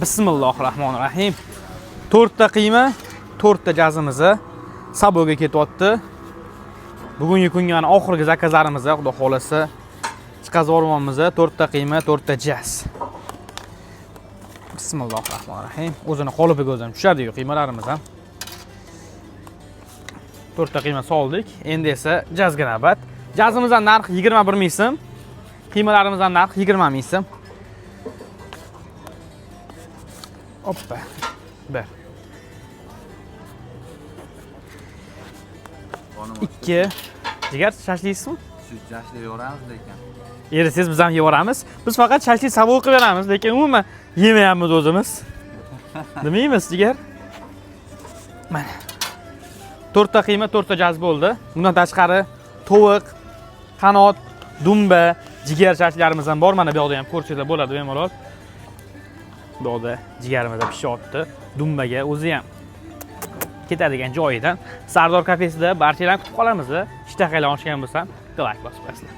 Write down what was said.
Bismillahirrahmanirrahim. 4 ta qiyma, 4 ta jazimizni saboga ketyapti. Bugungi kunga oxirgi zakazlarimizni, xudo xolasa, chiqazib olamiz. 4 ta qiyma, 4 ta jaz. Bismillahirrahmanirrahim. O'zini qolipiga o'zim tushadi-yu qiymalarimiz ham. 4 ta qiyma soldik. Endi esa jazga navbat. Jazimizning narxi 21 ming so'm. Qiymalarimizning narxi 20 ming so'm. Hoppa. Bir. 2. Jigar shashliksizmi? Shu shashlik yoramiz lekin. Erisiz biz ham yevoramiz. Biz faqat shashlik sabov qilib beramiz, lekin umuman yemayapmiz o'zimiz. Demaymiz, jigar. Mana. 4 ta qiyma, 4 ta jaz bo'ldi. Bundan tashqari tovuq, qanot, dumba, jigar shashliklarimiz ham bor. Mana bu yoqda ham ko'rsanglar bo'ladi bemalol. Bu yoqda jigarimiz pishyapti. Dumbaga o'zi ham ketadigan joyidan Sardor kafesida barchalarni kutib qolamiz. Ishtahanglar ochgan bo'lsa, like bosib qo'yasizlar.